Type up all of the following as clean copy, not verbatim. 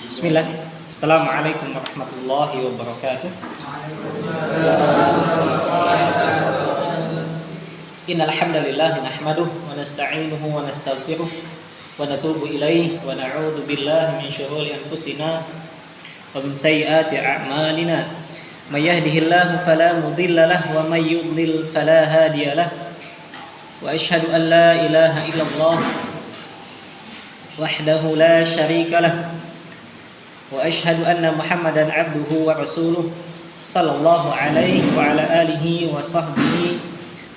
Bismillah. Assalamualaikum warahmatullahi wabarakatuh. Innal hamdalillah nahmaduhu wa nasta'inuhu wa nastaghfiruh wa natubu ilaihi wa na'udzu billahi min syururi anfusina wa min sayyiati a'malina. May yahdihillahu fala mudilla lahu wa may yudlil fala hadiya lahu. Wa asyhadu an la ilaha illallah wahdahu la syarika lahu. Wa asyhadu anna Muhammadan abduhu wa rasuluh sallallahu alaihi wa ala alihi wa sahbihi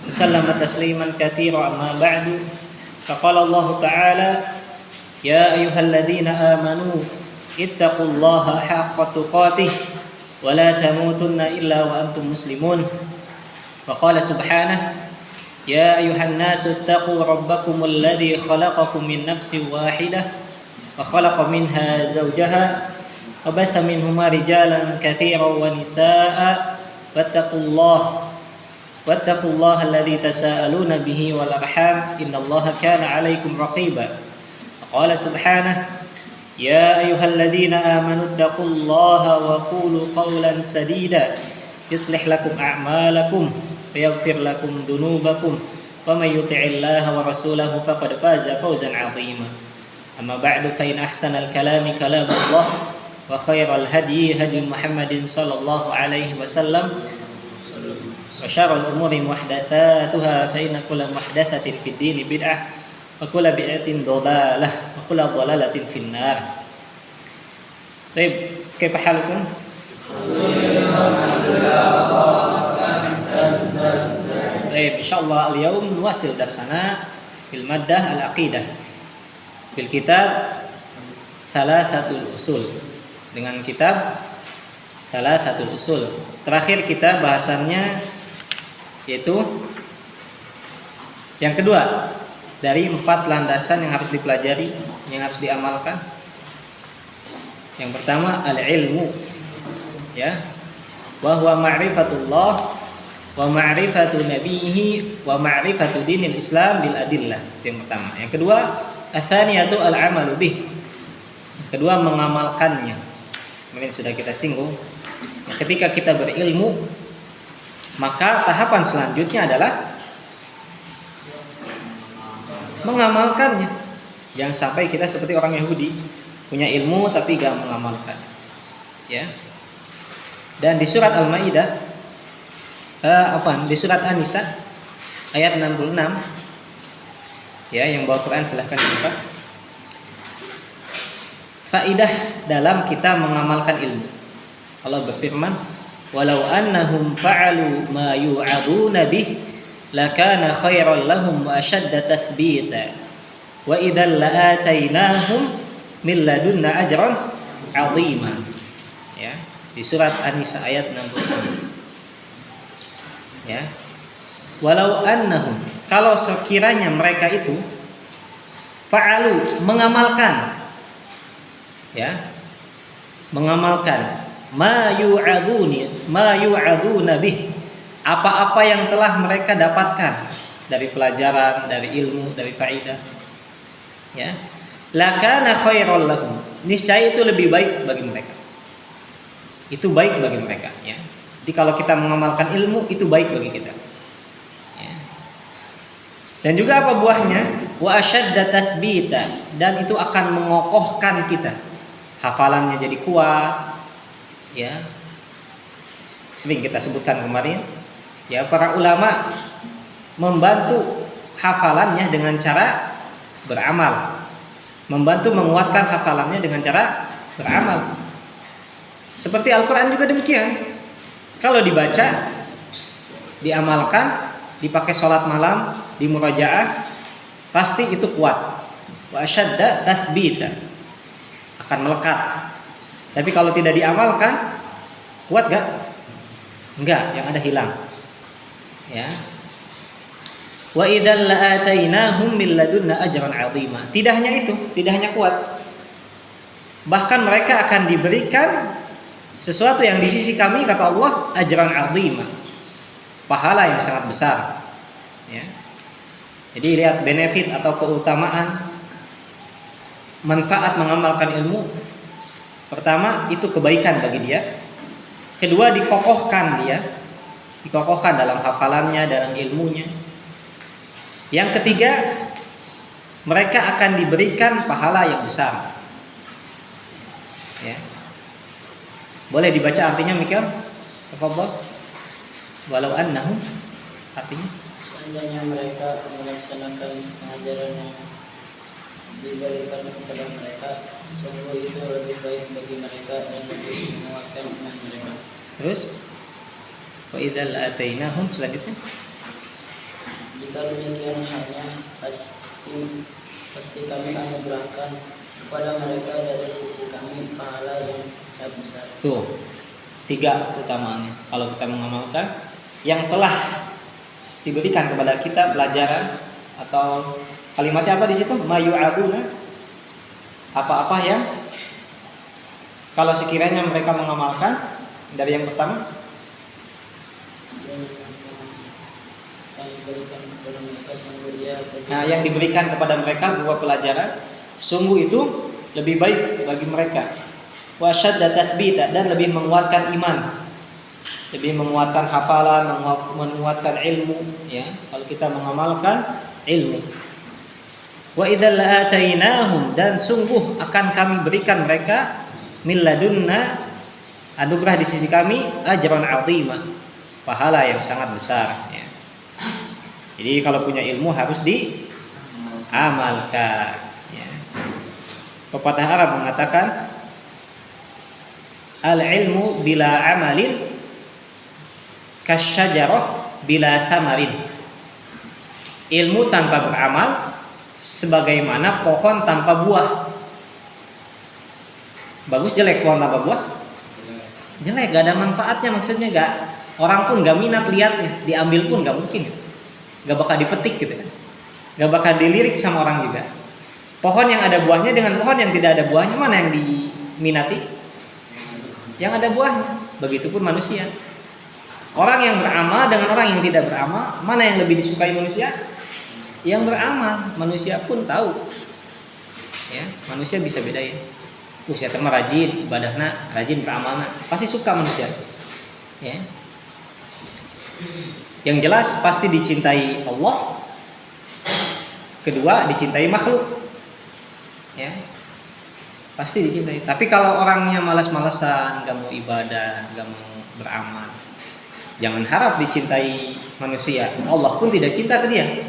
wa sallama tasliman katsira amma ba'du. Faqala Allah ta'ala ya ayyuhalladzina amanu ittaqullaha haqqa tuqatih wa la tamutunna illa wa antum muslimun. Wa qala subhanahu ya ayyuhan nasu ittaqu rabbakumul ladzi khalaqakum min nafsin wahidah wa khalaqa minha zawjaha وبث منهما رجالا كثيرا ونساء واتقوا الله الذي تساءلون به والأرحام إن الله كان عليكم رقيبا. وقال سبحانه يا أيها الذين آمنوا اتقوا الله وقولوا قولا سديدا يصلح لكم أعمالكم ويغفر لكم ذنوبكم ومن يطع الله ورسوله فقد فاز فوزا عظيما. أما بعد فإن أحسن الكلام كلام الله wa khairal hadi hadi Muhammadin sallallahu alaihi wasallam wa syarrul umuri muhdatsatuha fa inna kulla muhdatsatin fid dini bid'ah wa kulla bid'atin dhalalah wa kulla dhalalatin finnar. Baik, kaifa halukum? Baik, insyaallah al-yaum nuwasil darsana fil maddah al-aqidah fil kitab Thalathatul Usul, dengan kitab Thalathatul Usul. Terakhir kita bahasannya yaitu yang kedua dari 4 landasan yang harus dipelajari, yang harus diamalkan. Yang pertama al-ilmu, ya, wa huwa ma'rifatullah wa ma'rifatu nabiyhi wa ma'rifatu dinil Islam bil adillah. Yang pertama. Yang kedua ats-tsaniyatu al-amalu bih. Kedua mengamalkannya. Mungkin sudah kita singgung. Ketika kita berilmu, maka tahapan selanjutnya adalah mengamalkannya. Jangan sampai kita seperti orang Yahudi, punya ilmu tapi gak mengamalkan. Ya. Dan di surat Al-Maidah, di surat An-Nisa ayat 66, ya, yang bawa Quran silahkan dibuka. Faidah dalam kita mengamalkan ilmu. Allah berfirman, "Walau annahum fa'alu ma yu'aduna bih lakana khairan lahum wa ashadda tathbita wa idzal la'atainahum min ladunna ajran 'azima." Ya, di surat An-Nisa ayat 66. Ya. Walau annahum, kalau sekiranya mereka itu fa'alu, mengamalkan, ya, mengamalkan ma yu'aduna bih, apa-apa yang telah mereka dapatkan dari pelajaran, dari ilmu, dari faidah, ya, lakana khairal lahum, niscaya itu lebih baik bagi mereka. Itu baik bagi mereka, ya. Jadi kalau kita mengamalkan ilmu itu baik bagi kita, ya. Dan juga apa buahnya? Wa ashadda tathbita, dan itu akan mengokohkan kita. Hafalannya jadi kuat, ya. Sering kita sebutkan kemarin, ya, para ulama membantu hafalannya dengan cara beramal, membantu menguatkan hafalannya dengan cara beramal. Seperti Al-Quran juga demikian. Kalau dibaca, diamalkan, dipakai sholat malam, di murajaah, pasti itu kuat. Wa ashadda tathbita, akan melekat. Tapi kalau tidak diamalkan, kuat gak? Enggak, yang ada hilang. Ya. Wa idzal la'atainahum min ladunna ajran 'azima. Tidak hanya itu, tidak hanya kuat. Bahkan mereka akan diberikan sesuatu yang di sisi kami, kata Allah, ajran 'azima. Pahala yang sangat besar. Ya. Jadi lihat benefit atau keutamaan manfaat mengamalkan ilmu Pertama, itu kebaikan bagi dia. Kedua, dikokohkan dia, dikokohkan dalam hafalannya, dalam ilmunya. Yang ketiga, mereka akan diberikan pahala yang besar. Ya. Boleh dibaca artinya Mikir? Tafadhol. Walau annahum, artinya seandainya mereka melaksanakan pengajaran yang diberikan kepada mereka, sungguh itu lebih baik bagi mereka dan lebih menguatkan iman mereka. Terus, wa idzal atainahum, selanjutnya Jika demikian halnya, pasti kami anugerahkan kepada mereka dari sisi kami pahala yang sangat besar. tuh, 3 utamaannya. Kalau kita mengamalkan yang telah diberikan kepada kita pelajaran, atau kalimatnya apa di situ? Mayu'aduna, apa-apa yang kalau sekiranya mereka mengamalkan. Dari yang pertama, nah, yang diberikan kepada mereka berupa pelajaran, sungguh itu lebih baik bagi mereka. Wa syadda tathbita, dan lebih menguatkan iman, lebih menguatkan hafalan, menguatkan ilmu, ya, kalau kita mengamalkan ilmu. Wa idzal atainahum, dan sungguh akan kami berikan mereka min ladunna, anugerah di sisi kami, ajran 'azima, pahala yang sangat besar, ya. Jadi kalau punya ilmu harus diamalkan, ya. Pepatah Arab mengatakan, al-ilmu bila amalin kasyajarah bila thamarin. Ilmu tanpa beramal sebagaimana pohon tanpa buah. Bagus jelek pohon tanpa buah? Jelek, gak ada manfaatnya, maksudnya gak, orang pun gak minat lihatnya, diambil pun gak mungkin, gak bakal dipetik gitu kan, gak bakal dilirik sama orang juga. Pohon yang ada buahnya dengan pohon yang tidak ada buahnya, mana yang diminati? Yang ada buahnya. Begitupun manusia. Orang yang beramal dengan orang yang tidak beramal, mana yang lebih disukai manusia? Yang beramal. Manusia pun tahu, ya, manusia bisa bedain. Saya terima rajin ibadahna, rajin beramalna, pasti suka manusia, ya. Yang jelas pasti dicintai Allah. Kedua, dicintai makhluk, ya, pasti dicintai. Tapi kalau orangnya malas-malasan, gak mau ibadah, gak mau beramal, jangan harap dicintai manusia. Allah pun tidak cinta ke dia,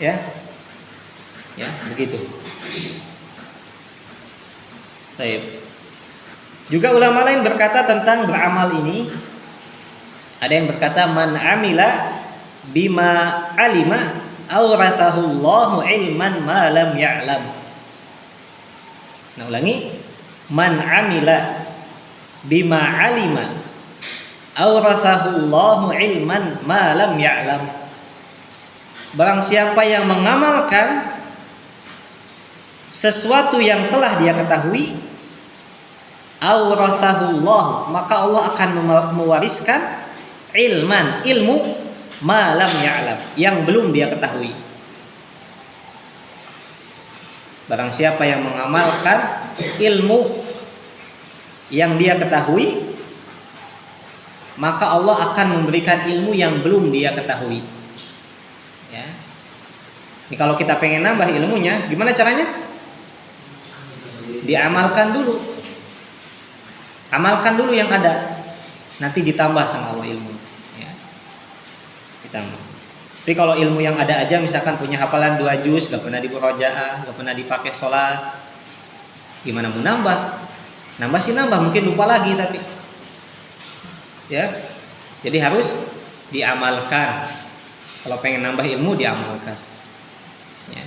ya, ya, begitu. Baik. Juga ulama lain berkata tentang beramal ini. Ada yang berkata, man amila bima alima awrathahu Allahu ilman ma lam ya'lam. Nah, ulangi. Man amila bima alima awrathahu Allahu ilman ma lam ya'lam. Barang siapa yang mengamalkan sesuatu yang telah dia ketahui, awrathahullah, maka Allah akan mewariskan ilman, ilmu, ma lam ya'lam, yang belum dia ketahui. Barang siapa yang mengamalkan ilmu yang dia ketahui, maka Allah akan memberikan ilmu yang belum dia ketahui, ya. Ini kalau kita pengen nambah ilmunya, gimana caranya? Diamalkan dulu. Amalkan dulu yang ada, nanti ditambah sama Allah ilmu, ya. Ditambah. Tapi kalau ilmu yang ada aja, misalkan punya hafalan 2 juz, gak pernah dimurojaah, gak pernah dipakai sholat, gimana mau nambah? Nambah sih nambah, mungkin lupa lagi, tapi, ya. Jadi harus diamalkan. Kalau pengen nambah ilmu, diamalkan, ya.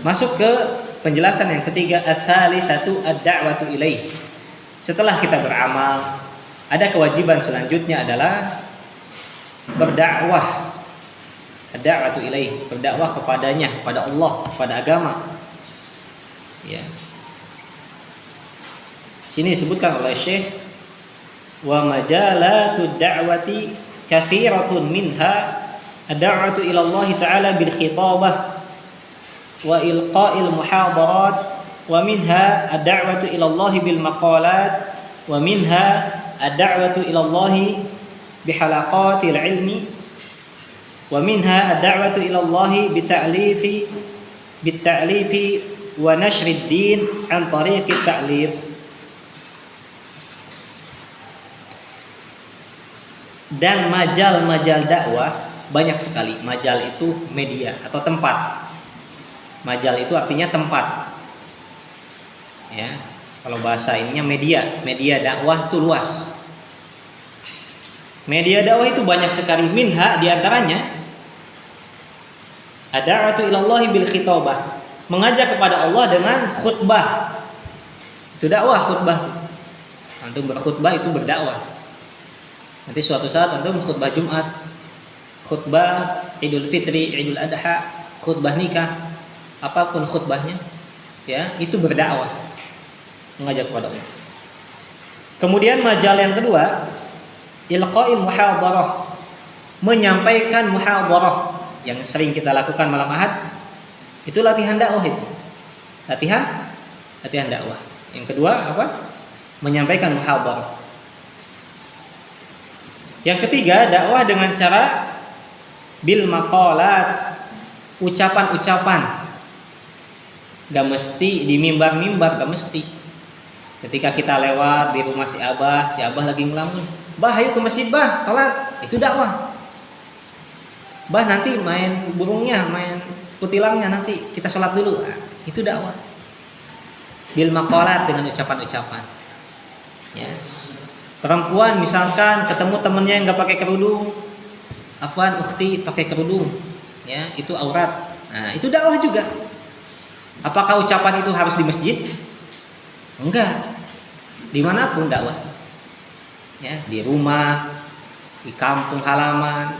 Masuk ke penjelasan yang ketiga, ats-tsalitsatu ad-da'watu ilaih. Setelah kita beramal, ada kewajiban selanjutnya adalah berdakwah. Ad-da'watu ilaih, berdakwah kepadanya, kepada Allah, kepada agama. Ya. Sini disebutkan oleh Syekh, wa majalatud da'wati kathiratun minha ad-da'watu ila Allah Ta'ala bil khitabah wa ilqa'il muhadarat, wa minha ad-da'watu ila Allah bil maqalat, wa minha ad-da'watu ila Allah bi halaqatil ilmi, wa minha ad-da'watu ila Allah bit-ta'lifi wa nashrid din an tariqit ta'lif. Dan majal-majal dakwah banyak sekali. Majal itu media atau tempat. Majal itu artinya tempat. Ya, kalau bahasa ininya media. Media dakwah itu luas. Media dakwah itu banyak sekali. Minha diantaranya ad-da'watu ilallahi bil khitabah, mengajak kepada Allah dengan khutbah. Itu dakwah, khutbah. Antum berkhutbah itu berdakwah. Nanti suatu saat antum khutbah Jumat, khutbah Idul Fitri, Idul Adha, khutbah nikah, apapun khutbahnya, ya, itu berdakwah, mengajak kepada Allah. Kemudian majal yang kedua, ilqa'il muhadarah, menyampaikan muhadarah yang sering kita lakukan malam Ahad. Itu latihan dakwah itu. Latihan dakwah. Yang kedua apa? Menyampaikan muhadarah. Yang ketiga, dakwah dengan cara bil maqalat, ucapan-ucapan. Gak mesti di mimbar-mimbar, gak mesti. Ketika kita lewat di rumah si Abah lagi ngelamun, "Bah, ayo ke masjid, Bah, salat." Itu dakwah. "Bah, nanti main burungnya, main kutilangnya, nanti kita salat dulu." Nah, itu dakwah. Bil maqalat, dengan ucapan-ucapan. Ya. Perempuan misalkan ketemu temennya yang nggak pakai kerudung, afwan ukhti pakai kerudung, ya, itu aurat. Nah, itu dakwah juga. Apakah ucapan itu harus di masjid? Enggak. Dimanapun dakwah. Ya, di rumah, di kampung halaman,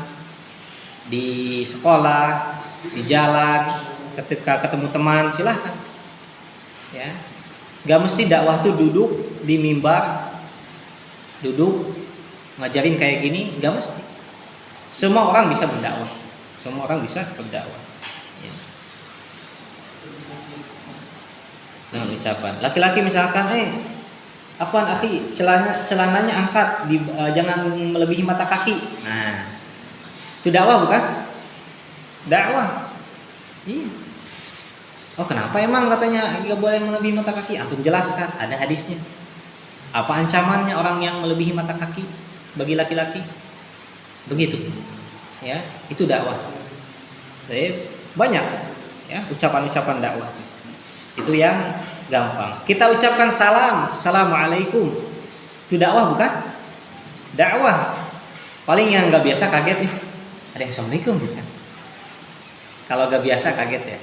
di sekolah, di jalan, ketika ketemu teman, silahkan. Ya, nggak mesti dakwah tuh duduk di mimbar. Duduk ngajarin kayak gini, nggak mesti. Semua orang bisa berdakwah. Semua orang bisa berdakwah. Ya. Dengan ucapan. Laki-laki misalkan, afwan akhi, celananya angkat, jangan melebihi mata kaki. Nah, itu dakwah bukan? Dakwah. Iya. Oh, kenapa emang katanya nggak boleh melebihi mata kaki? Antum jelaskan, ada hadisnya. Apa ancamannya orang yang melebihi mata kaki bagi laki-laki? Begitu. Ya, itu dakwah. Jadi banyak ya ucapan-ucapan dakwah. Itu yang gampang. Kita ucapkan salam, assalamualaikum. Itu dakwah bukan? Dakwah. Paling yang nggak biasa kaget, ada yang assalamualaikum gitu kan. Kalau nggak biasa kaget ya.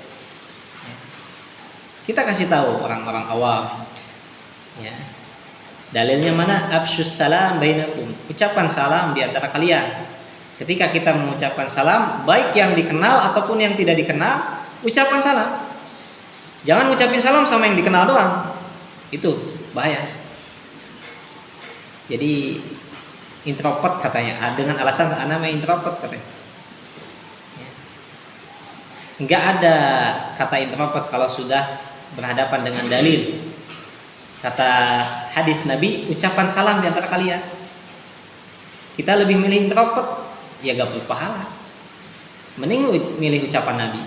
Kita kasih tahu orang-orang awam. Ya. Dalilnya mana? Afsyus salam bainakum. Ucapan salam di antara kalian. Ketika kita mengucapkan salam, baik yang dikenal ataupun yang tidak dikenal, ucapan salam. Jangan ngucapin salam sama yang dikenal doang. Itu bahaya. Jadi introvert katanya, dengan alasan namanya introvert katanya. Enggak ada kata introvert kalau sudah berhadapan dengan dalil. Kata hadis Nabi, ucapan salam di antara kalian. Kita lebih milih introvert, ya gak perlu pahala. Mending milih ucapan Nabi.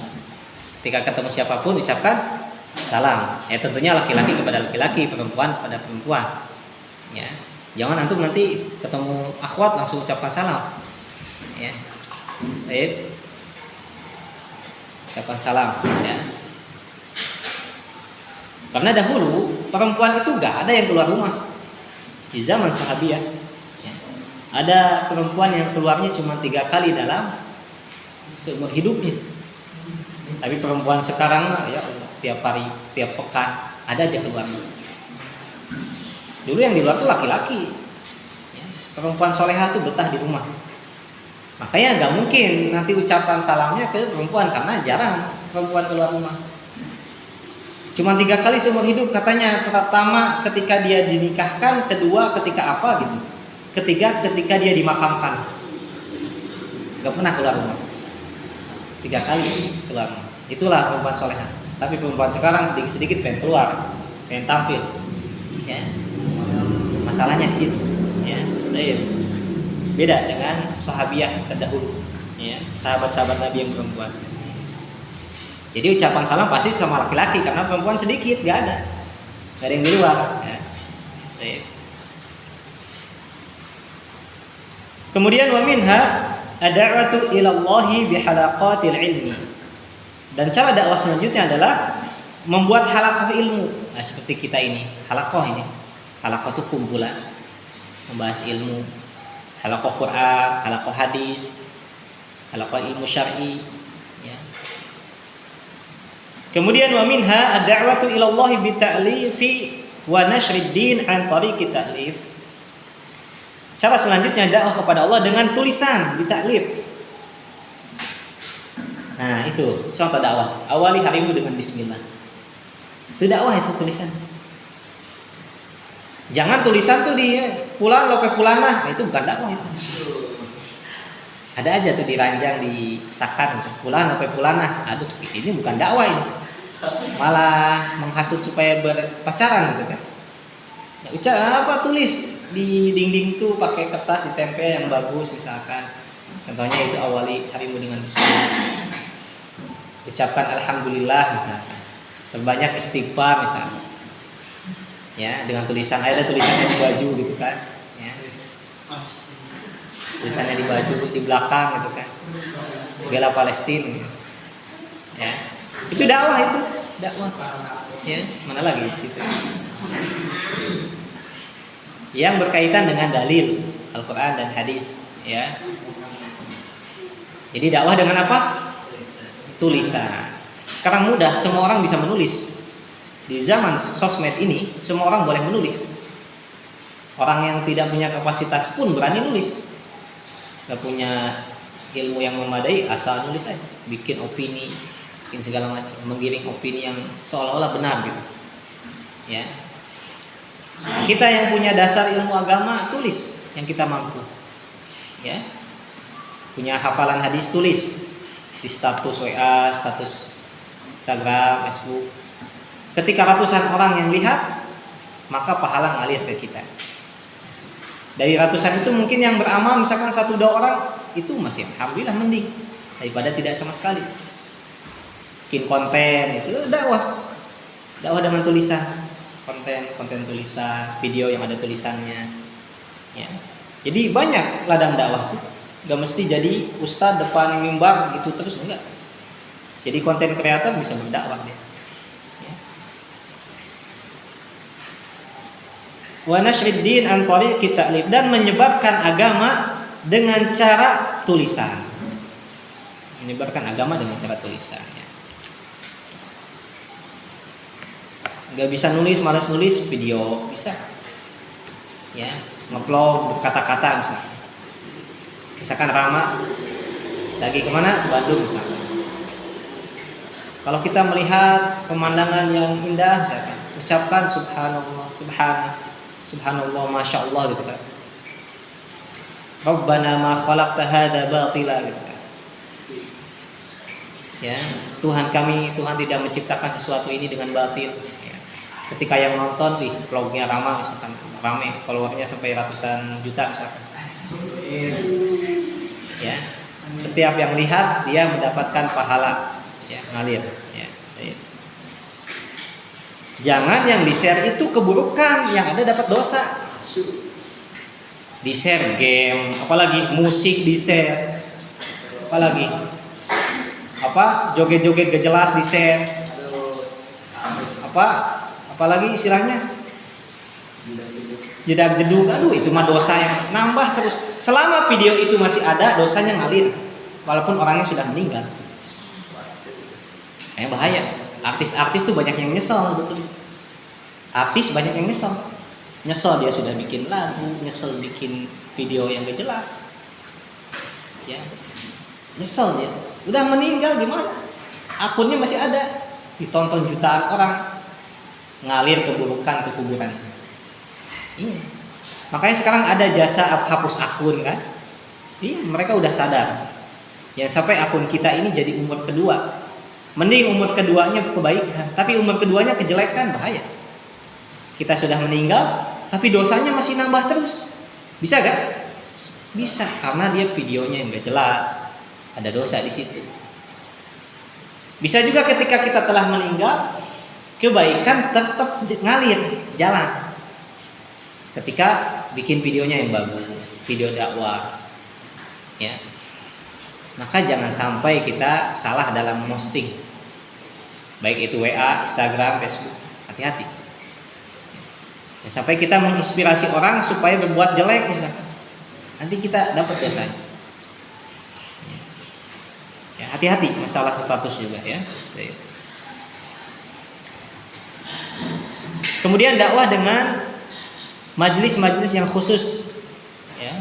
Ketika ketemu siapapun ucapkan salam. Ya tentunya laki-laki kepada laki-laki, perempuan kepada perempuan. Ya, jangan antum nanti ketemu akhwat langsung ucapkan salam. Ya, baik. Ucapkan salam. Ya. Karena dahulu perempuan itu gak ada yang keluar rumah. Di zaman sahabiah, ya, ada perempuan yang keluarnya cuma 3 kali dalam seumur hidupnya. Tapi perempuan sekarang ya tiap hari, tiap pekan ada aja keluar. Dulu yang di luar tuh laki-laki. Ya, perempuan soleha tuh betah di rumah. Makanya gak mungkin nanti ucapan salamnya ke perempuan karena jarang perempuan keluar rumah. Cuma 3 kali seumur hidup katanya. Pertama ketika dia dinikahkan, kedua ketika apa gitu, ketiga ketika dia dimakamkan. Gak pernah keluar rumah. 3 kali keluar rumah. Itulah perempuan soleha. Tapi perempuan sekarang sedikit-sedikit pengen keluar, pengen tampil. Ya. Masalahnya di situ. Ya. Beda dengan sahabiah terdahulu. Ya. Sahabat-sahabat Nabi yang perempuan. Jadi ucapan salam pasti sama laki-laki karena perempuan sedikit, gak ada yang di luar. Ya. Kemudian wa minha ad-da'watu ila Allahi bihalaqatil ilmi. Dan cara dakwah selanjutnya adalah membuat halaqah ilmu. Nah, seperti kita ini, halaqah ini. Halaqah itu kumpulan membahas ilmu. Halaqah Quran, halaqah hadis, halaqah ilmu syar'i, ya. Kemudian wa minha ad-da'watu ila Allahi bita'lifi wa nashrid din an tariqit ta'lif. Cara selanjutnya dakwah kepada Allah dengan tulisan, ditaklif. Nah, itu contoh dakwah. Awali harimu dengan bismillah. Itu dakwah, itu tulisan. Jangan tulisan tuh di pulang lope pulanah. Nah, itu bukan dakwah itu. Ada aja tuh diranjang di sakan gitu. Pulang lope pulanah. Aduh, ini bukan dakwah ini. Malah menghasut supaya berpacaran gitu kan. Nah, tulis di dinding tuh pakai kertas ditempel yang bagus misalkan. Contohnya itu awali harimu dengan bismillah. Ucapkan alhamdulillah misalkan. Perbanyak istighfar misalkan. Ya, dengan tulisan, ada tulisannya di baju gitu kan. Ya. Tulisannya di baju di belakang gitu kan. Bela Palestina. Gitu. Ya. Itu dakwah itu, dakwah. Ya, mana lagi di situ. Yang berkaitan dengan dalil Al-Quran dan hadis, ya. Jadi dakwah dengan apa? Tulisan. Sekarang mudah, semua orang bisa menulis. Di zaman sosmed ini, semua orang boleh menulis. Orang yang tidak punya kapasitas pun berani nulis. Gak punya ilmu yang memadai, asal nulis aja. Bikin opini, bikin segala macam, menggiring opini yang seolah-olah benar gitu. Ya. Kita yang punya dasar ilmu agama, tulis yang kita mampu. Ya. Punya hafalan hadis, tulis di status WA, status Instagram, Facebook. Ketika ratusan orang yang lihat, maka pahala ngalir ke kita. Dari ratusan itu mungkin yang beramal misalkan 1-2 orang, itu masih alhamdulillah mending daripada tidak sama sekali. Bikin konten itu dakwah. Dakwah dengan tulisan. Konten tulisan, video yang ada tulisannya. Ya. Jadi banyak ladang dakwah tuh. Gak mesti jadi ustadz depan mimbar gitu terus, enggak. Jadi konten kreator bisa berdakwah dia. Ya. Wa nashrid din an tariqit ta'lif, dan menyebarkan agama dengan cara tulisan. Menyebarkan agama dengan cara tulisan. Ya. Gak bisa nulis, malas nulis, video bisa. Ya, ngeupload berkata-kata misalnya. Misalkan Rama lagi kemana? Bandung misalkan. Kalau kita melihat pemandangan yang indah misalkan, ucapkan subhanallah, subhanallah, masya Allah gitu kan. Rabbana ma khalaqta hadza batila gitu kan. Ya, Tuhan kami, Tuhan tidak menciptakan sesuatu ini dengan batil. Ya. Ketika yang nonton, vlognya Rama misalkan, rame, followernya sampai ratusan juta misalkan. Ya, setiap yang lihat dia mendapatkan pahala, ya, ngalir. Ya. Jangan yang di share itu keburukan, yang ada dapat dosa. Di share game, apalagi musik di share, apalagi joget-joget gak jelas di share, apalagi istilahnya jedak-jeduk, aduh itu mah dosa yang nambah terus. Selama video itu masih ada, dosanya ngalir walaupun orangnya sudah meninggal. Bahaya. Artis-artis tuh banyak yang nyesel, betul. Artis banyak yang nyesel dia sudah bikin lagu, nyesel bikin video yang gak jelas. Ya. Nyesel dia. Udah meninggal gimana? Akunnya masih ada, ditonton jutaan orang, ngalir keburukan ke kuburan. Iya. Makanya sekarang ada jasa hapus akun kan? Iya, mereka udah sadar. Ya sampai akun kita ini jadi umur kedua. Mending umur keduanya kebaikan, tapi umur keduanya kejelekan, bahaya. Kita sudah meninggal, tapi dosanya masih nambah terus. Bisa gak? Bisa, karena dia videonya yang gak jelas, ada dosa di situ. Bisa juga ketika kita telah meninggal, kebaikan tetap ngalir, jalan. Ketika bikin videonya yang bagus, video dakwah, ya. Maka jangan sampai kita salah dalam posting, baik itu WA, Instagram, Facebook. Hati-hati. Ya, sampai kita menginspirasi orang supaya berbuat jelek misalkan, nanti kita dapat dosanya. Ya, hati-hati masalah status juga ya. Kemudian dakwah dengan majelis-majelis yang khusus, ya.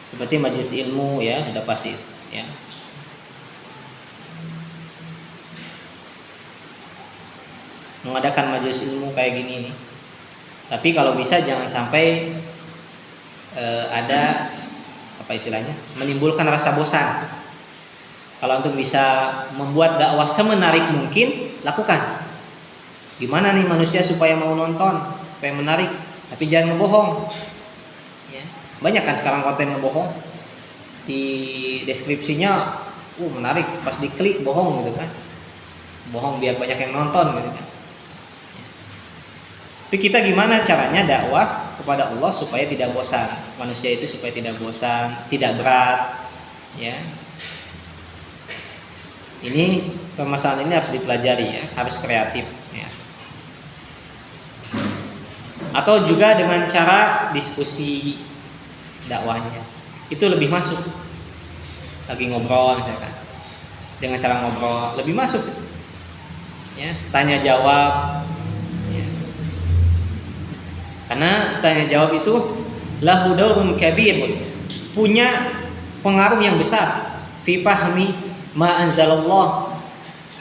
Seperti majelis ilmu, ya, sudah pasti, ya. Mengadakan majelis ilmu kayak gini nih. Tapi kalau bisa jangan sampai ada apa istilahnya, menimbulkan rasa bosan. Kalau untuk bisa membuat dakwah semenarik mungkin, lakukan. Gimana nih manusia supaya mau nonton, supaya menarik, tapi jangan ngebohong. Ya. Banyak kan sekarang konten ngebohong. Di deskripsinya, menarik, pas diklik bohong gitu kan. Bohong biar banyak yang nonton gitu kan. Tapi kita gimana caranya dakwah kepada Allah supaya tidak bosan, manusia itu supaya tidak bosan, tidak berat, ya. Ini permasalahan ini harus dipelajari, ya, harus kreatif, ya. Atau juga dengan cara diskusi dakwahnya, itu lebih masuk. Lagi ngobrol misalkan, dengan cara ngobrol lebih masuk, ya, tanya jawab. Karena tanya jawab itu lahu daurun kabir, punya pengaruh yang besar fi fahmi ma anzalallah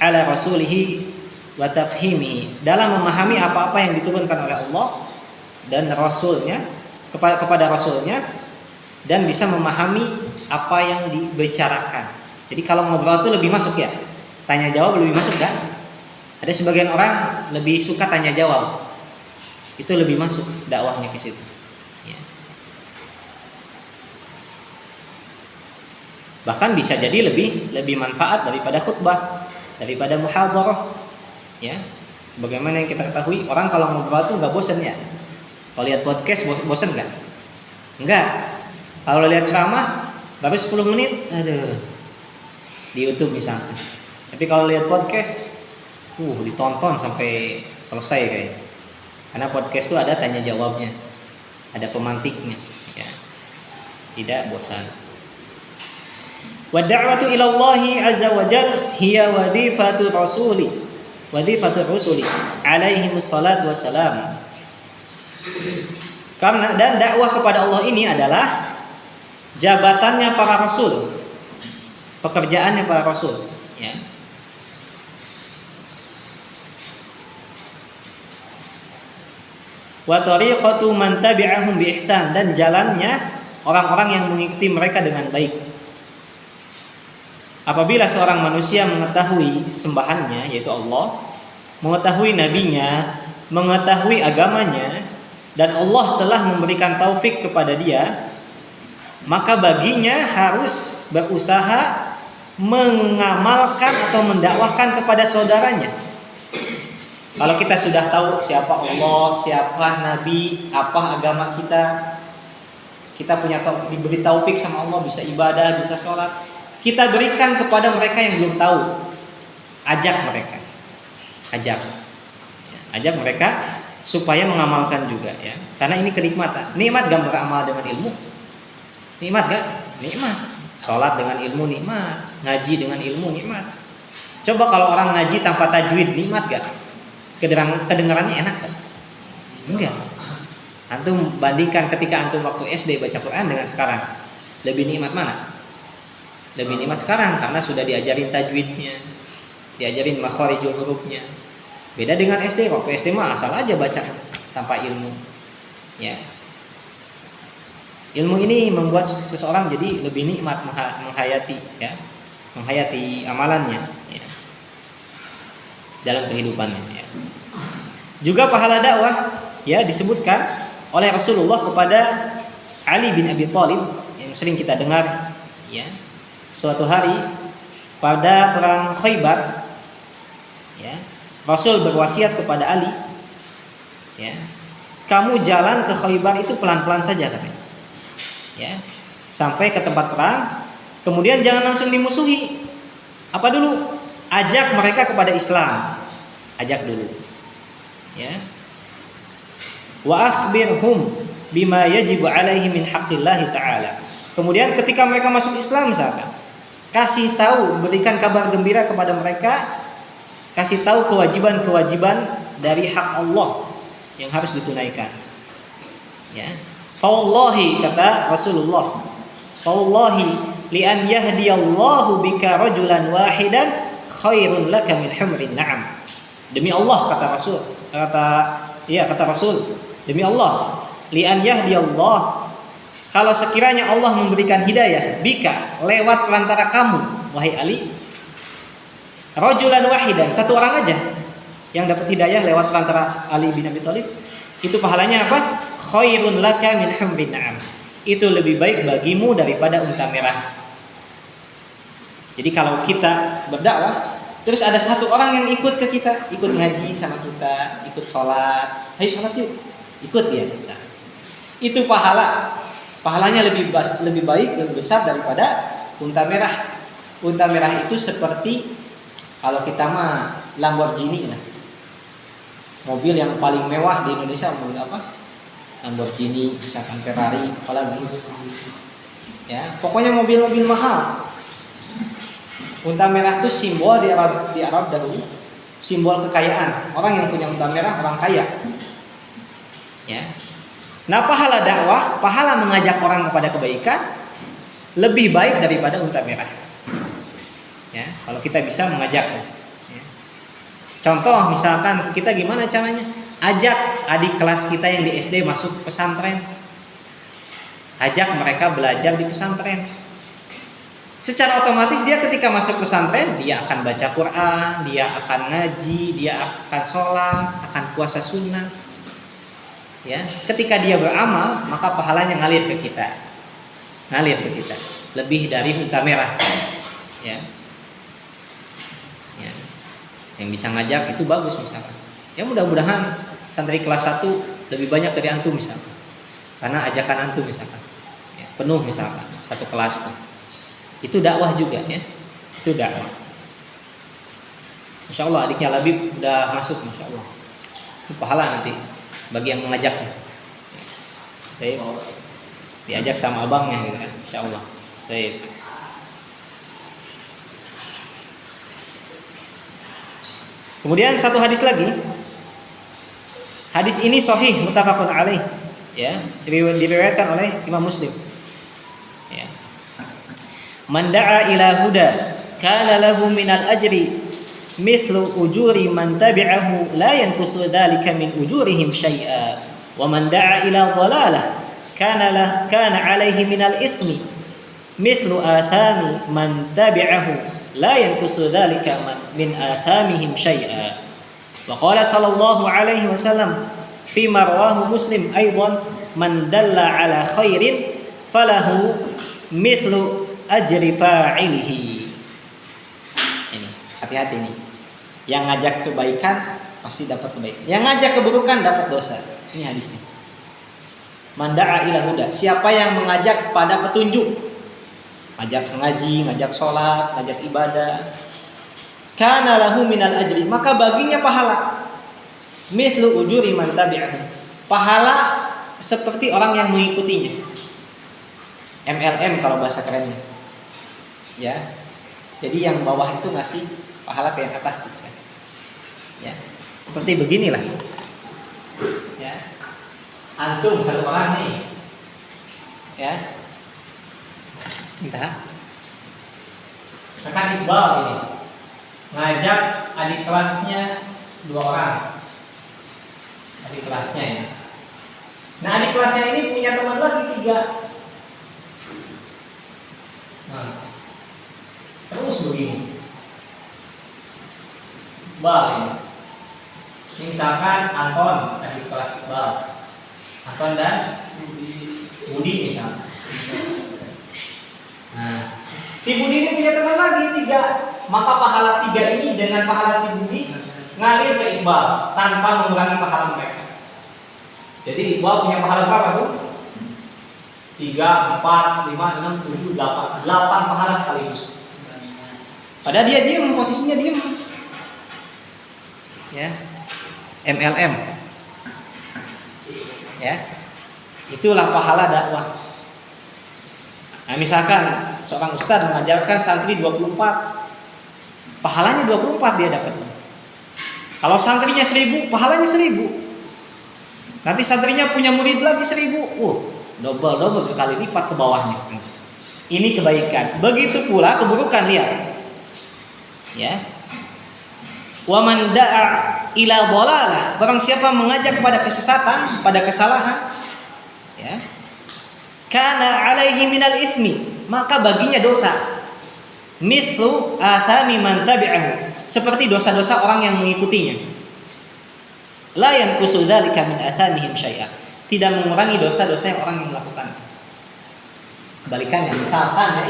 ala rasulihi wa tafhimihi, dalam memahami apa-apa yang diturunkan oleh Allah dan rasulnya kepada rasulnya, dan bisa memahami apa yang dibicarakan. Jadi kalau ngobrol itu lebih masuk, ya, tanya jawab lebih masuk kan? Ada sebagian orang lebih suka tanya jawab, itu lebih masuk dakwahnya ke situ, ya. Bahkan bisa jadi lebih manfaat daripada khutbah, daripada muhadharah, ya. Sebagaimana yang kita ketahui, orang kalau ngobrol tuh nggak bosan, ya. Kalau lihat podcast bosan nggak? Enggak. Kalau lihat ceramah baru 10 menit, aduh, di YouTube misalnya. Tapi kalau lihat podcast, ditonton sampai selesai kayaknya. Karena podcast itu ada tanya jawabnya, ada pemantiknya, ya. Tidak bosan. Wa da'watu ila Allah azza wa jalla hiya wadhifatu rasuli alaihi wassalatu wassalam. Karena dan dakwah kepada Allah ini adalah jabatannya para rasul, pekerjaannya para rasul, ya. Wa tariqatu man tabi'ahum bi ihsan, dan jalannya orang-orang yang mengikuti mereka dengan baik. Apabila seorang manusia mengetahui sembahannya, yaitu Allah, mengetahui nabinya, mengetahui agamanya, dan Allah telah memberikan taufik kepada dia, maka baginya harus berusaha mengamalkan atau mendakwahkan kepada saudaranya. Kalau kita sudah tahu siapa Allah, siapa Nabi, apa agama kita, kita diberi taufik sama Allah, bisa ibadah, bisa sholat, kita berikan kepada mereka yang belum tahu. Ajak mereka supaya mengamalkan juga, ya. Karena ini kenikmatan. Nikmat gak beramal dengan ilmu? Nikmat gak? Nikmat. Sholat dengan ilmu nikmat, ngaji dengan ilmu nikmat. Coba kalau orang ngaji tanpa tajwid, nikmat gak? Kedengarannya enak kan? Enggak. Antum bandingkan ketika antum waktu SD baca Quran dengan sekarang, lebih nikmat mana? Lebih nikmat sekarang karena sudah diajarin tajwidnya, diajarin makharijul hurufnya. Beda dengan SD, waktu SD mah asal aja baca tanpa ilmu, ya. Ilmu ini membuat seseorang jadi lebih nikmat menghayati, ya. menghayati amalannya, ya, dalam kehidupannya. Ya. Juga pahala dakwah, ya, disebutkan oleh Rasulullah kepada Ali bin Abi Thalib yang sering kita dengar, ya. Suatu hari pada perang Khaybar, ya, Rasul berwasiat kepada Ali, ya, kamu jalan ke Khaybar itu pelan-pelan saja katanya, ya, sampai ke tempat perang, kemudian jangan langsung dimusuhi. Apa dulu? Ajak mereka kepada Islam, ajak dulu, ya. Wa akhbirhum bima yajibu alaihi min haqqillahi ta'ala. Kemudian ketika mereka masuk Islam misalkan, kasih tahu, berikan kabar gembira kepada mereka, kasih tahu kewajiban-kewajiban dari hak Allah yang harus ditunaikan. Ya. Fawallahi, kata Rasulullah, fawallahi li an yahdiyallahu bika rajulan wahidan khairun laka min humrin na'am. Demi Allah, kata Rasul, kata Rasul, demi Allah, li an yahdiyallah, kalau sekiranya Allah memberikan hidayah bika, lewat perantara kamu wahai Ali, rajulan wahidan, satu orang aja yang dapat hidayah lewat perantara Ali bin Abi Thalib, itu pahalanya apa? Khairun laka min humrin na'am. Itu lebih baik bagimu daripada unta merah. Jadi kalau kita berdakwah, terus ada satu orang yang ikut ke kita, ikut ngaji sama kita, ikut sholat, ayo sholat yuk, ikut dia, misalnya. Itu pahalanya lebih baik, lebih besar daripada unta merah. Unta merah itu seperti, kalau kita mah Lamborghini, nah, mobil yang paling mewah di Indonesia, mobil apa? Lamborghini, misalkan Ferrari, apalagi, ya, pokoknya mobil-mobil mahal. Unta merah itu simbol di Arab dahulu, simbol kekayaan. Orang yang punya unta merah orang kaya. Ya. Nah, pahala dakwah, pahala mengajak orang kepada kebaikan lebih baik daripada unta merah. Ya, kalau kita bisa mengajak. Ya. Contoh misalkan kita gimana caranya? Ajak adik kelas kita yang di SD masuk pesantren. Ajak mereka belajar di pesantren. Secara otomatis dia ketika masuk pesantren, dia akan baca Quran, dia akan ngaji, dia akan sholat, akan puasa sunnah. Ya, ketika dia beramal, maka pahalanya ngalir ke kita, lebih dari unta merah. Ya, ya. Yang bisa ngajak itu bagus misalkan. Ya mudah-mudahan santri kelas 1 lebih banyak dari antum misalkan, karena ajakan antum misalkan, ya, penuh misalkan satu kelas tuh. Itu dakwah juga, ya. Itu dakwah. Insya Allah adiknya Labib udah masuk, Masya Allah. Itu pahala nanti bagi yang mengajaknya. Baik. Diajak sama abangnya gitu kan, Insya Allah. Baik. Kemudian satu hadis lagi. Hadis ini sahih muttafaqun alaih, ya, diriwayatkan oleh Imam Muslim. Ya. Man da'a ila huda kana lahu minal ajri mithlu ujuri man tabi'ahu la yanqusu dzalika min ujurihim syai'a wa man da'a ila dhalalah kana 'alaihi minal itsmi mithlu athami man tabi'ahu la yanqusu dzalika min athamihim syai'a. Wa qala sallallahu alaihi wasallam fi ma rawahu Muslim aidan man dalla 'ala khairin falahu mithlu ajri fa'ilihi. Ini, hati-hati nih. Yang ngajak kebaikan pasti dapat kebaikan. Yang ngajak keburukan dapat dosa. Ini hadisnya. Man da'a ila huda, siapa yang mengajak pada petunjuk, ngajak ngaji, ngajak sholat, ngajak ibadah, kana lahu minal ajri, maka baginya pahala mithlu ujuri man tabi'ahu, pahala seperti orang yang mengikutinya. MLM kalau bahasa kerennya. Ya, jadi yang bawah itu ngasih pahala ke yang atas, gitu kan? Ya, seperti beginilah. Ya, antum satu orang nih, ya, entah, rekan Iqbal ini ngajak adik kelasnya 2 orang, adik kelasnya ya. Nah, adik kelasnya ini punya teman lagi 3. Nah, terus begini. Bal ini. Misalkan Anton dari kelas bal. Anton dan Budi misalnya. Nah, si Budi ini punya teman lagi 3. Maka pahala 3 ini dengan pahala si Budi ngalir ke Iqbal tanpa mengurangi pahala mereka. Jadi Iqbal punya pahala berapa tuh? 3, 4, 5, 6, 7, 8 pahala sekaligus. Padahal dia diam, posisinya diam. Ya. MLM. Ya. Itulah pahala dakwah. Nah, misalkan seorang ustadz mengajarkan santri 24, pahalanya 24 dia dapat. Kalau santrinya 1000, pahalanya 1000. Nanti santrinya punya murid lagi 1000, double berkali lipat ke bawahnya. Ini kebaikan. Begitu pula keburukan, lihat. Ya. Wa man da'a ila dhalalah, barang siapa mengajak pada kesesatan, pada kesalahan, ya. Kana alaihi minal itsmi, maka baginya dosa. Mithlu athami man tabi'ahu, seperti dosa-dosa orang yang mengikutinya. La yanqusu dzalika min athamihim syai'a, tidak mengurangi dosa-dosa yang orang yang melakukan. Kebalikannya, misalkan ya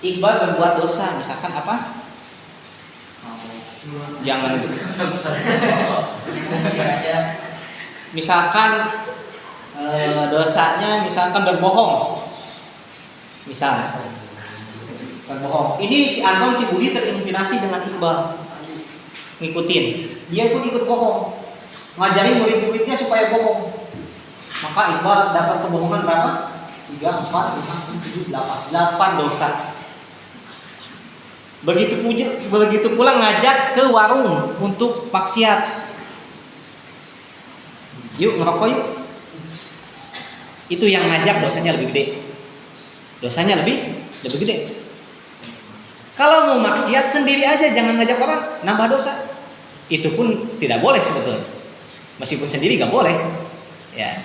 Iqbal berbuat dosa, misalkan apa? Jangan misalkan dosanya misalkan berbohong, misalnya berbohong. Ini si Anton, si Budi terinspirasi dengan Iqbal, ngikutin, dia pun ikut bohong, ngajarin murid-muridnya supaya bohong. Maka Iqbal dapat kebohongan berapa? 3, 4, 5, 6, 7, 8 dosa. Begitu pula ngajak ke warung untuk maksiat. Yuk ngerokok yuk. Itu yang ngajak dosanya lebih gede. Dosanya lebih gede. Kalau mau maksiat sendiri aja, jangan ngajak orang, nambah dosa. Itu pun tidak boleh sebetulnya. Meskipun sendiri gak boleh. Ya.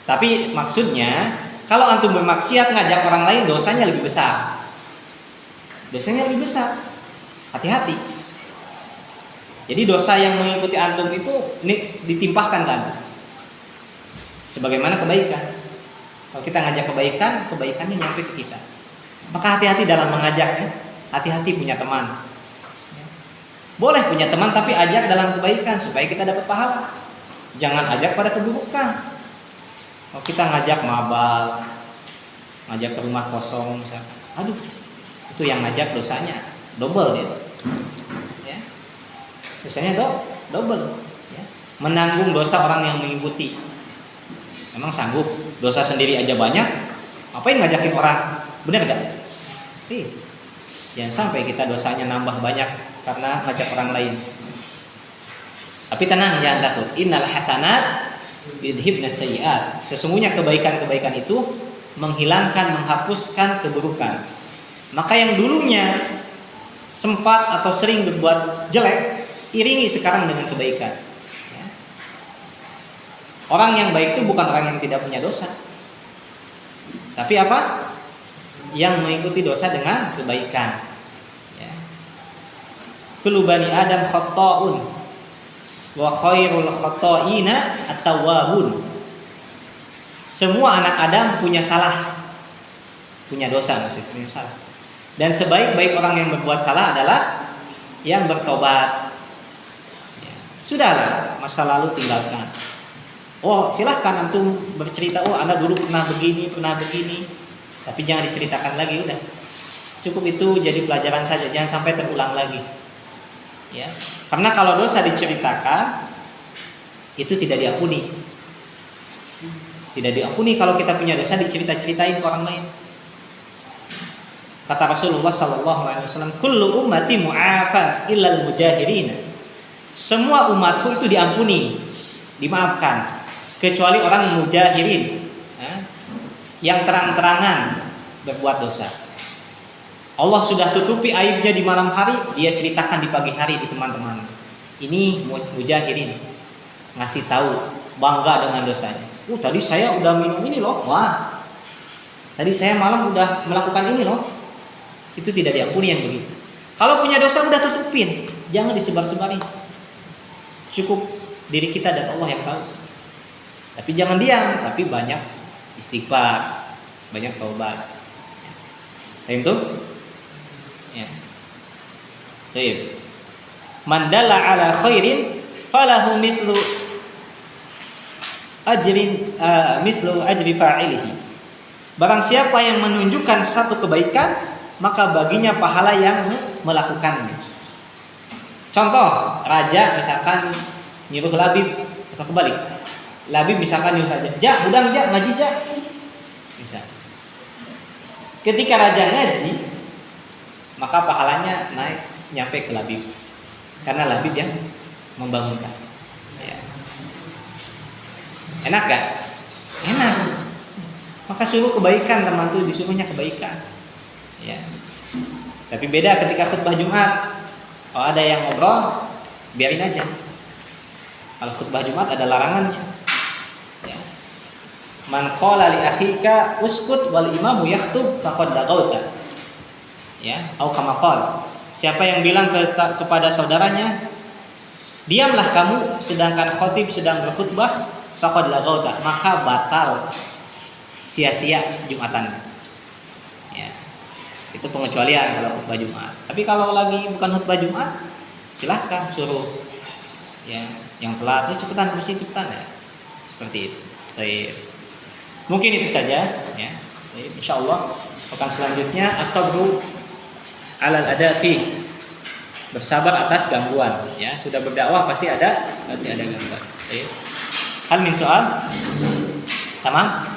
Tapi maksudnya kalau antum bermaksiat ngajak orang lain, dosanya lebih besar. Dosanya lebih besar. Hati-hati. Jadi dosa yang mengikuti antum itu ditimpahkan ke antum sebagaimana kebaikan. Kalau kita ngajak kebaikan, kebaikannya nyampe ke kita. Maka hati-hati dalam mengajaknya. Hati-hati punya teman. Boleh punya teman tapi ajak dalam kebaikan supaya kita dapat pahala. Jangan ajak pada keburukan. Kalau kita ngajak mabal, ngajak ke rumah kosong misalkan, aduh, itu yang ngajak dosanya double dia. Ya. Dosanya double. Ya. Menanggung dosa orang yang mengikuti. Memang sanggup, dosa sendiri aja banyak, ngapain ngajakin orang? Benar gak? Jangan sampai kita dosanya nambah banyak karena ngajak orang lain. Tapi tenang, jangan takut. Innal hasanat yudhibnas sayyi'at. Sesungguhnya kebaikan-kebaikan itu menghilangkan, menghapuskan keburukan. Maka yang dulunya sempat atau sering berbuat jelek, iringi sekarang dengan kebaikan. Ya. Orang yang baik itu bukan orang yang tidak punya dosa, tapi apa? Yang mengikuti dosa dengan kebaikan. Ya. Kullu bani Adam khata'un wa khairul khata'ina at-tawwabun. Semua anak Adam punya salah, punya dosa maksudnya, punya salah. Dan sebaik-baik orang yang berbuat salah adalah yang bertobat. Ya. Sudahlah, masa lalu tinggalkan. Oh, silahkan antum bercerita, oh anda dulu pernah begini, tapi jangan diceritakan lagi, udah. Cukup itu jadi pelajaran saja, jangan sampai terulang lagi. Ya. Karena kalau dosa diceritakan, itu tidak diampuni. Tidak diampuni kalau kita punya dosa dicerita-ceritain ke orang lain. Kata Rasulullah SAW, kullu ummati mu'afan illal mujahirin. Semua umatku itu diampuni, dimaafkan, kecuali orang mujahirin, yang terang-terangan berbuat dosa. Allah sudah tutupi aibnya di malam hari, dia ceritakan di pagi hari di teman-teman. Ini mujahirin, ngasih tahu, bangga dengan dosanya. Tadi saya udah minum ini loh, wah. Tadi saya malam udah melakukan ini loh. Itu tidak diampuni yang begitu. Kalau punya dosa udah tutupin, jangan disebar-sebarin. Cukup diri kita dan Allah yang tahu. Tapi jangan diam, tapi banyak istighfar, banyak taubat. Paham tuh? Ya. Baik. Man dalla ala khairin falahu mislu ajri fa'ilihi. Barang siapa yang menunjukkan satu kebaikan, maka baginya pahala yang melakukannya. Contoh, raja misalkan nyuruh labib atau kebalik. Labib misalkan nyuruh raja, "Ja, ngaji ja." Misal. Ketika raja ngaji, maka pahalanya naik nyampe ke labib. Karena labib yang membangunkan. Ya. Enak gak? Enak. Maka suruh kebaikan, teman tuh disuruhnya kebaikan. Ya. Tapi beda ketika khutbah Jumat. Kalau ada yang ngobrol, biarin aja. Kalau khutbah Jumat ada larangannya. Ya. Man qala li akhika uskut wal imamu yakhutub faqad laghauta. Ya, au kama qala. Siapa yang bilang kepada saudaranya, "Diamlah kamu sedangkan khatib sedang berkhutbah," faqad laghauta, maka batal, sia-sia Jumatannya. Ya. Itu pengecualian kalau khutbah Jumat. Tapi kalau lagi bukan khutbah Jumat, silahkan suruh ya, yang telat, cepetan ke masjid cepetan ya. Seperti itu. Baik. Mungkin itu saja ya. Baik, insyaallah pekan selanjutnya as-sabru 'alal adafi. Bersabar atas gangguan ya. Sudah berdakwah pasti ada gangguan. Baik. Hal min soal? Tamam?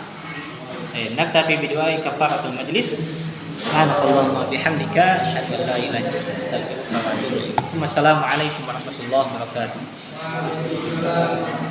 Naktafi bidu'ai kafaratul majlis. Subhanallahumma bihamdika asyhadu an la ilaha illa anta astaghfiruka wa atubu ilaik. Assalamualaikum warahmatullahi wabarakatuh.